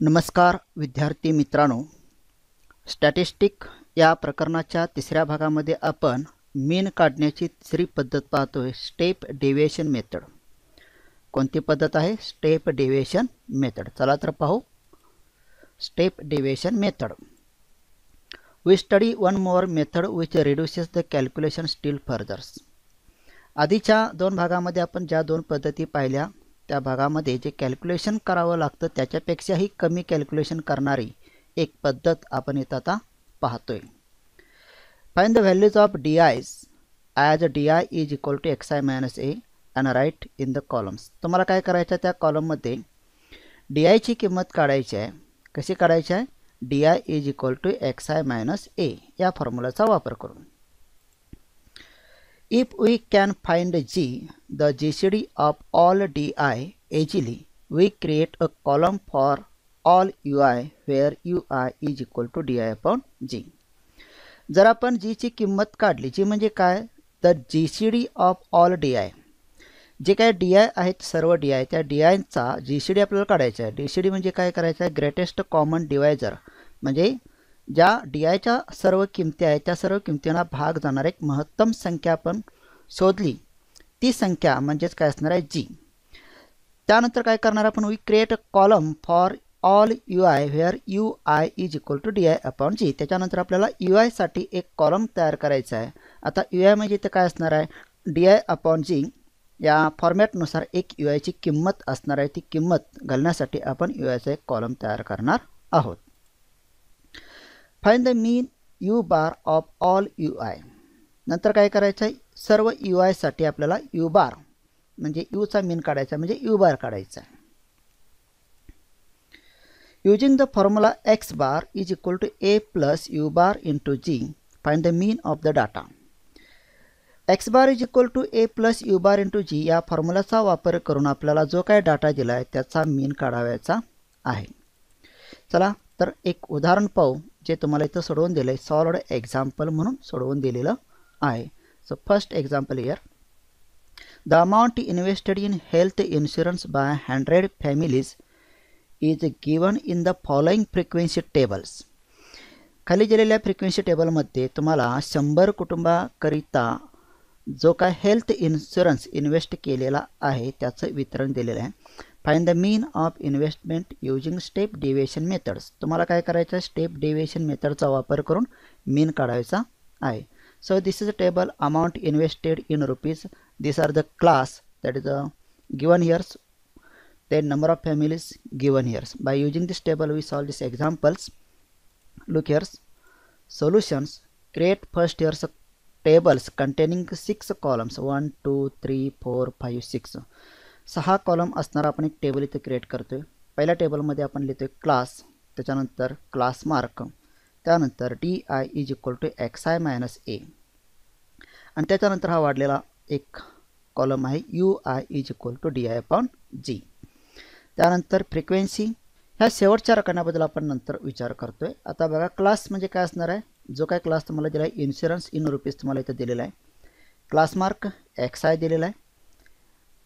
नमस्कार विद्यार्थी मित्रांनो, स्टॅटिस्टिक या प्रकरणाच्या तिसऱ्या भागामध्ये आपण मीन काढण्याची तिसरी पद्धत पाहतोय, स्टेप डेविएशन मेथड. कोणती पद्धत आहे? Step deviation method. चला तर पाहू. Step deviation method. We study one more method which reduces the calculation still furthers. आधीच्या दोन भागामध्ये आपण ज्या दोन पद्धती पाहिल्या त्या भागामध्ये जे कॅल्क्युलेशन करावं लागतं त्याच्यापेक्षाही कमी कॅल्क्युलेशन करणारी एक पद्धत आपण इथं आता पाहतोय. Find the values of DI's as DI is equal to XI minus A and right in the columns. तुम्हाला काय करायचं, त्या कॉलममध्ये DI ची किंमत काढायची आहे. कशी काढायची आहे? DI is equal to XI minus A या फॉर्म्युलाचा वापर करून. If we can find G, the GCD of all DI easily, we create a column for all UI where UI is equal to DI upon G. जर आपण G ची किंमत काढली, G म्हणजे काय? तर GCD of all DI. जे काय DI आहेत सर्व DI, त्या DIचा GCD आपल्याला काढायचा आहे. DCD म्हणजे काय करायचं आहे? Greatest common divisor. म्हणजे ज्या DIच्या सर्व किमती आहेत त्या सर्व किमतींना भाग जाणार एक महत्तम संख्या आपण शोधली, ती संख्या म्हणजेच काय असणार आहे? G. त्यानंतर काय करणार आपण? We create a column for all UI where UI is equal to DI upon G. त्याच्यानंतर आपल्याला UI साठी एक कॉलम तयार करायचा आहे. आता UI म्हणजे इथे काय असणार आहे? DI अपॉन G या फॉर्मॅटनुसार एक UI ची किंमत असणार आहे. ती किंमत घालण्यासाठी आपण UI चा एक कॉलम तयार करणार आहोत. Find the mean U bar of all UI. नंतर काय करायचं आहे? सर्व UI साठी आपल्याला U बार म्हणजे U चा मीन काढायचा, म्हणजे U बार काढायचा. Using the formula X bar is equal to A plus U bar into G, find the mean of the data. X bar is equal to A plus U bar into G या फॉर्म्युलाचा वापर करून आपल्याला जो काय data दिला आहे त्याचा mean काढायचा आहे. चला तर एक उदाहरण पाहू जे तुम्हाला इथं सोडवून दिले. सॉल्व्ड एक्झाम्पल म्हणून सोडवून दिलेलं आहे. So first example here, the amount invested in health insurance by 100 families is given in the following frequency tables. खाली दिलेल्या फ्रिक्वेन्सी टेबलमध्ये तुम्हाला 100 कुटुंबाकरिता जो काय हेल्थ इन्शुरन्स इन्व्हेस्ट केलेला आहे त्याचं वितरण दिलेलं आहे. Find the mean of investment using step deviation methods. तुम्हाला काय करायचं आहे? स्टेप डेविएशन मेथडचा वापर करून मीन काढायचा आहे. So this is a table, amount invested in rupees. These are the class that is given here. Then number of families given here. By using this table we solve these examples. Look here. Solutions. Create first here tables containing 6 columns. 1, 2, 3, 4, 5, 6. 6 column असणार आपण एक table इथे create करतोय. पहिल्या टेबलमध्ये आपण लिहितोय class, त्याच्यानंतर क्लास मार्क, त्यानंतर DI is equal to XI minus A आणि त्याच्यानंतर हा वाढलेला एक कॉलम आहे UI is equal to DI upon G. त्यानंतर फ्रिक्वेन्सी. ह्या शेवटच्या रकान्याबद्दल आपण नंतर विचार करतोय. आता बघा क्लास म्हणजे काय असणार आहे? जो काय क्लास तुम्हाला दिला आहे इन्शुरन्स इन रुपीज तुम्हाला इथे दिलेला आहे. क्लास मार्क XI दिलेला आहे.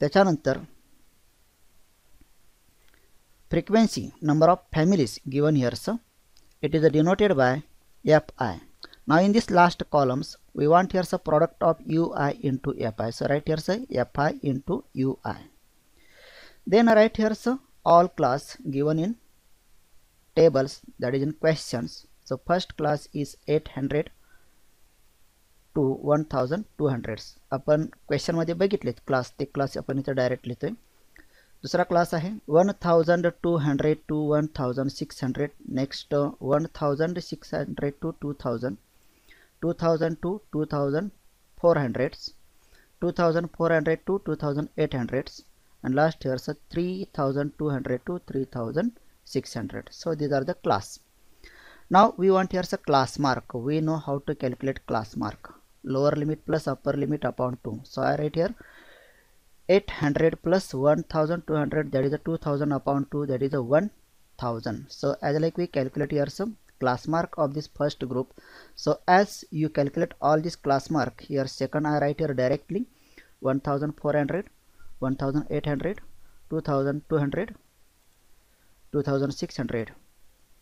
त्याच्यानंतर frequency number of families given heirs. It is denoted by FI. Now in this last columns we want here a product of UI into FI. So write here FI into UI. Then write here all class given in tables that is in questions. So first class is 800 to 1200. आपण question मध्ये बघितलेत class, ते class आपण इथे direct लिहितोय. दूसरा class आहे 1200 to 1600. Next 1600 to 2000, 2000 to 2400, 2400 to 2800 and last here 3200 to 3600. So these are the class. Now we want here a class mark. We know how to calculate class mark. Lower limit plus upper limit upon 2. So I write here 800 plus 1200, that is a 2000 upon 2, that is a 1000. So as like we calculate here some class mark of this first group. So as you calculate all this class mark here, second I write here directly 1400, 1800, 2200, 2600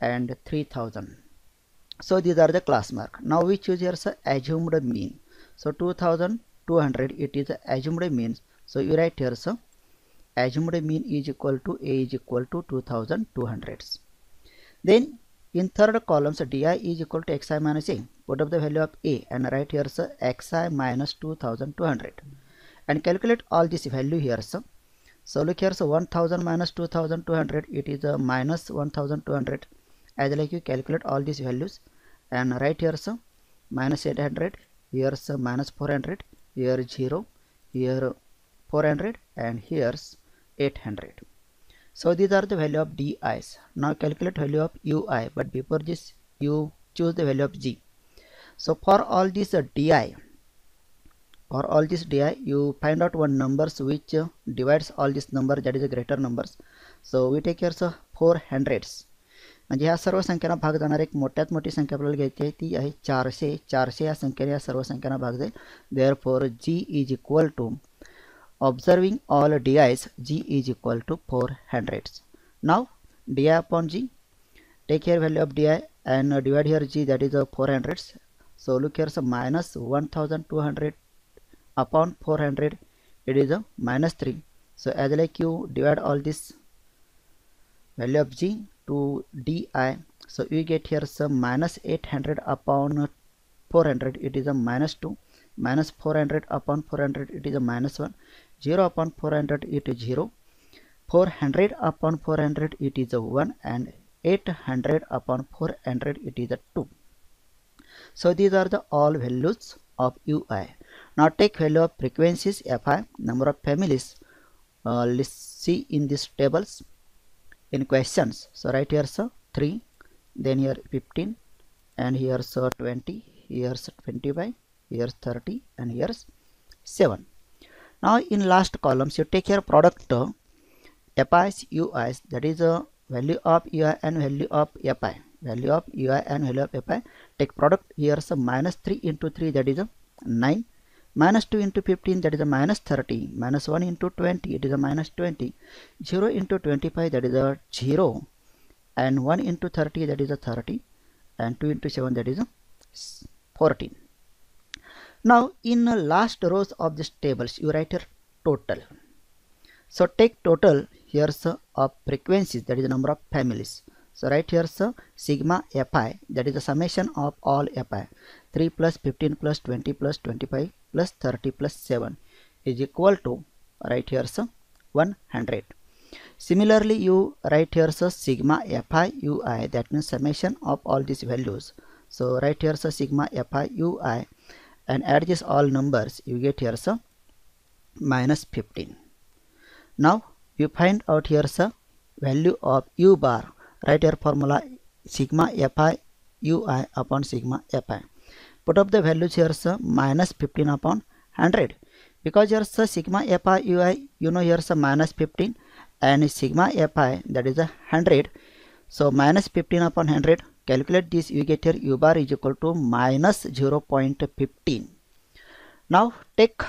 and 3000. So these are the class mark. Now we choose here assumed mean. So 2200 it is assumed mean. So you write here assumed mean is equal to A is equal to 2200. Then in third column di is equal to xi minus a. Put up the value of a and write here xi minus 2200 and calculate all this value here. So look here, 1000 minus 2200 it is minus 1200. As like you calculate all these values and write here minus 800, here's minus 400, here 0, here 400 and here's 800. So these are the value of di's. Now calculate value of ui, but before this you choose the value of g. So for all this di, you find out one numbers which divides all this number, that is a greater numbers. So we take here 400s. म्हणजे ह्या सर्व संख्यांना भाग जाणार एक मोठ्यात मोठी संख्या आपल्याला घ्यायची आहे ती आहे 400. 400 या संख्येने या सर्व संख्यांना भाग जाईल. Therefore g is equal to, observing all di's, g is equal to 400s. Now di upon g, take here value of di and divide here g, that is 400s. So look here minus 1200 upon 400, it is a minus 3. So as like you divide all this value of g to di, so you get here some minus 800 upon 400, it is a minus 2, minus 400 upon 400, it is a minus 1, 0 upon 400 it is 0, 400 upon 400 it is a 1 and 800 upon 400 it is a 2. So these are the all values of ui. Now take value of frequencies fi, number of families. Let's see in these tables in questions. So write here 3, then here 15 and here 20, here's 25, here's 30 and here's 7. Now in last columns you take here product fi's ui's, that is a value of ui and value of fi. Value of ui and value of fi. Take product here minus 3 into 3, that is a 9, minus 2 into 15, that is a minus 30, minus 1 into 20, it is a minus 20, 0 into 25, that is a 0, and 1 into 30, that is a 30, and 2 into 7, that is a 14. Now in the last rows of these tables you write here total. So take total here of frequencies, that is the number of families. So write here sigma fi, that is the summation of all fi. 3 plus 15 plus 20 plus 25 plus 30 plus 7 is equal to, write here 100. Similarly you write here sigma fi ui, that means summation of all these values. So write here sigma fi ui and add this all numbers, you get here minus 15. Now you find out here value of u bar. Write here formula sigma fi ui upon sigma fi. Put up the values here minus 15 upon 100, because here sigma fi ui, you know here minus 15 and sigma fi, that is 100. So minus 15 upon 100, calculate this, you get here u bar is equal to minus 0.15. Now take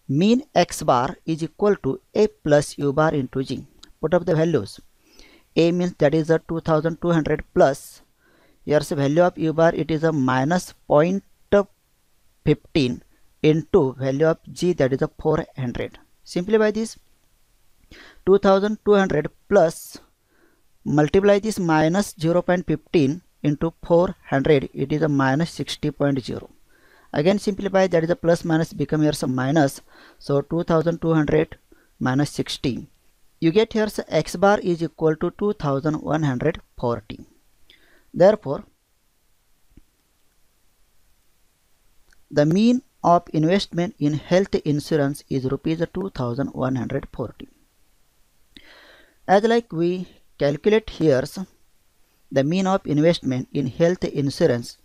mean x bar is equal to a plus u bar into g. Put up the values. A means that is a 2200 plus, here's the value of u bar, it is a minus 0.15 into value of g, that is a 400. Simplify this, 2200 plus, multiply this minus 0.15 into 400, it is a minus 60.0. Again simplify, that is a plus minus become here some minus. So 2200 minus 60, you get here x bar is equal to 2140. Therefore the mean of investment in health insurance is rupees 2140. As like we calculate here the mean of investment in health insurance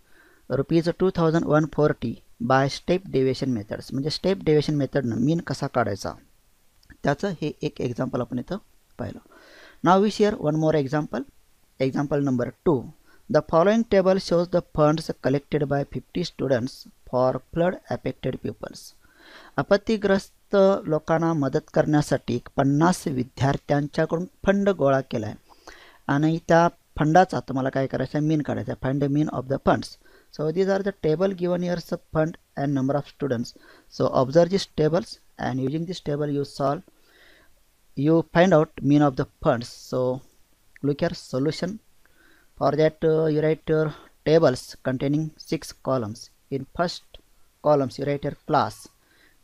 rupees 2140 by step deviation methods. म्हणजे step deviation मेथडनं mean कसा काढायचा त्याचं हे एक example आपण इथं पाहिलं. Now we share one more example. Example number 2. The following table shows the funds collected by 50 students for flood affected pupils. आपत्तिग्रस्त गरजवंत लोकांना मदत करण्यासाठी 50 विद्यार्थ्यांच्याकडून फंड गोळा केला आहे आणि त्या फंडाचा तुम्हाला काय करायचं आहे, मीन काढायचा आहे. Find the mean of the funds. So these are the table given here, of fund and number of students. So observe these tables and using this table you find out mean of the funds. So look here solution. For that you write your tables containing 6 columns. In first columns you write your class,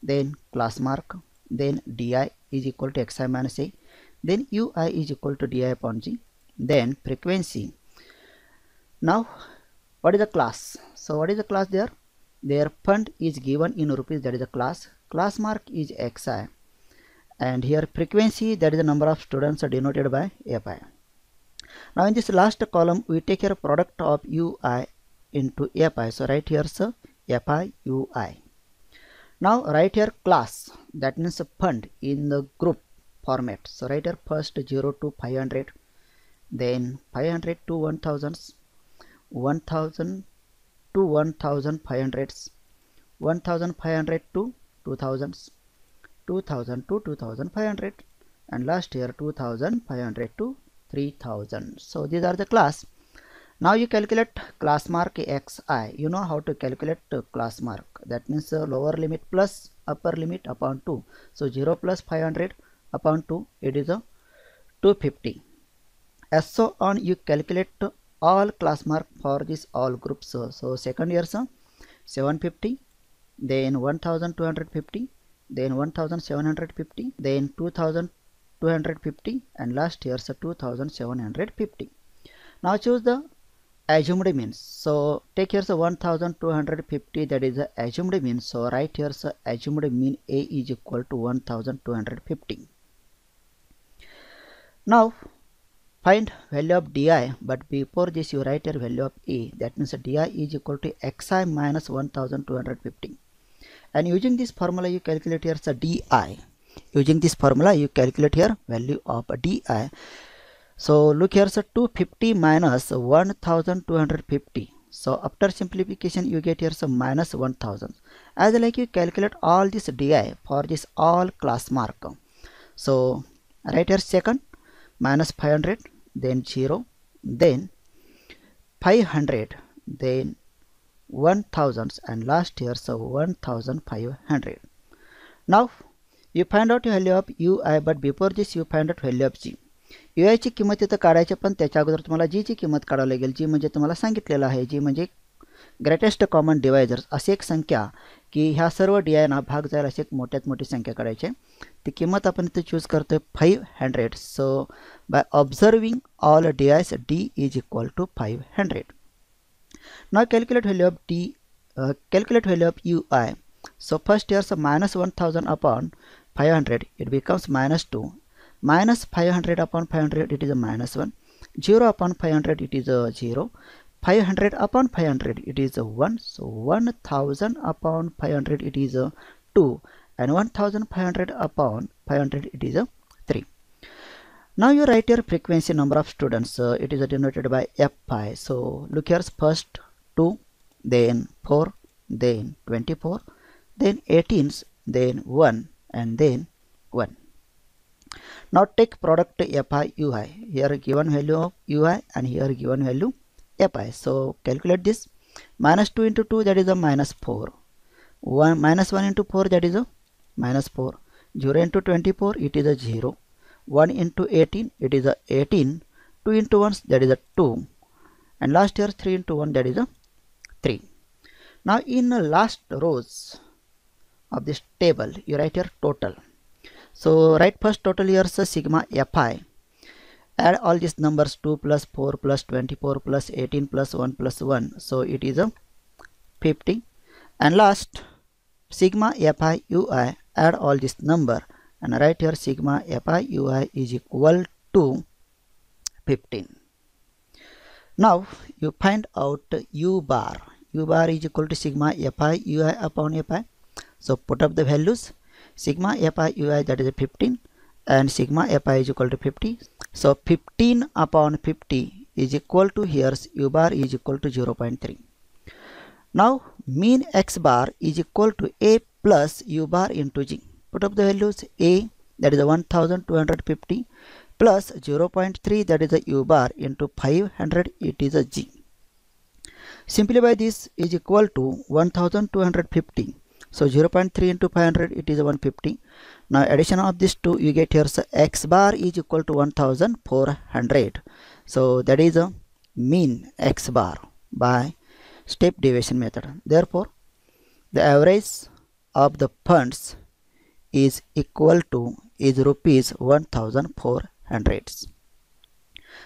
then class mark, then di is equal to xi minus a, then ui is equal to di upon g, then frequency. Now what is the class? So what is the class there? Their fund is given in rupees, that is the class. Class mark is xi, and here frequency, that is the number of students, are denoted by fi. Now in this last column we take here product of ui into fi. So write here so fi ui. Now write here class, that means a fund in the group format. So write here first 0 to 500, then 500 to 1000, 1000 to 1500s, 1500 to 2000s, 2000 to 2500, and last year 2500 to 3000. So these are the class. Now you calculate class mark xi. You know how to calculate class mark. That means lower limit plus upper limit upon 2. So 0 plus 500 upon 2, it is a 250. As so on you calculate all class mark for this all groups. So second year 750, then 1250, then 1750, then 2250, and last year 2750. Now choose the assumed means. So take here 1250, that is the assumed mean. So write here assumed mean a is equal to 1250. Now find value of di, but before this you write your value of a, that means di is equal to xi minus 1250. And using this formula you calculate here di. Using this formula you calculate here value of di. So look here 250 minus 1250. So after simplification you get here minus 1000. As like you calculate all this di for this all class mark. So write here second minus 500, then 0, then 500, then 1000, and last year 1500. Now you find out value of ui, but before this you find out value of g. ui ची किंमत इथं काढायची, पण त्याच्या अगोदर तुम्हाला g ची किंमत काढावी लागेल. g म्हणजे तुम्हाला सांगितलेलं आहे, g म्हणजे ग्रेटेस्ट कॉमन डिवायजर्स, अशी एक संख्या की ह्या सर्व di ना भाग जाईल अशी एक मोठ्यात मोठी संख्या काढायची. ती किंमत आपण इथे चूज करतोय 500. So by observing all di's d is equal to 500. Now calculate value of d, calculate value of ui. So first here minus 1000 upon 500, it becomes minus 2. Minus 500 upon 500, it is a minus 1. 0 upon 500, it is a 0. 500 upon 500, it is a 1. So 1000 upon 500, it is a 2. And 1500 upon 500, it is a 3. Now you write your frequency number of students. It is denoted by fi. So look here, first 2, then 4, then 24, then 18s, then 1, and then 1. Now take product fi ui. Here given value of ui and here given value fi. So calculate this. Minus 2 into 2, that is a minus 4. 1 minus 1 into 4, that is a minus 4. 0 into 24, it is a 0. 1 into 18, it is a 18. 2 into 1, that is a 2. And last here 3 into 1, that is a 3. Now in the last rows of this table you write your total. So write first total here sigma fi. Add all these numbers 2 plus 4 plus 24 plus 18 plus 1 plus 1. So it is a 50. And last sigma fi ui, add all this number and write here sigma fi ui is equal to 15. Now you find out u bar. U bar is equal to sigma fi ui upon fi. So put up the values. Sigma fi ui, that is 15, and sigma fi is equal to 50. So 15 upon 50 is equal to, here u bar is equal to 0.3. Now mean x bar is equal to a plus u bar into g. Put up the values. A, that is 1250, plus 0.3, that is a u bar, into 500, it is a g. Simplify this is equal to 1250. So 0.3 into 500, it is 150. Now addition of these two, you get here, so x bar is equal to 1400. So that is a mean x bar by step deviation method. Therefore the average of the funds is equal to rupees 1400.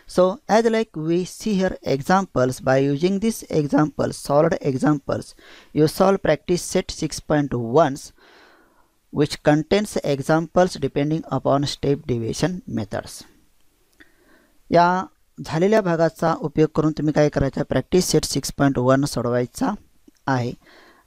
So as like we see here examples, by using this example, solved examples, you solve practice set 6.1 which contains examples depending upon step deviation methods. या झालेल्या भागाचा उपयोग करून तुम्ही काय करायचं, practice set 6.1 सोडवायचा आहे.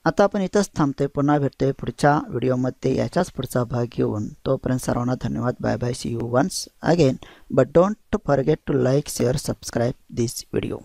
आता आपण इथंच थांबतोय, पुन्हा भेटतोय पुढच्या व्हिडिओमध्ये याचाच पुढचा भाग घेऊन. तोपर्यंत सर्वांना धन्यवाद. Bye bye. See you once again. But don't forget to like, share, subscribe this video.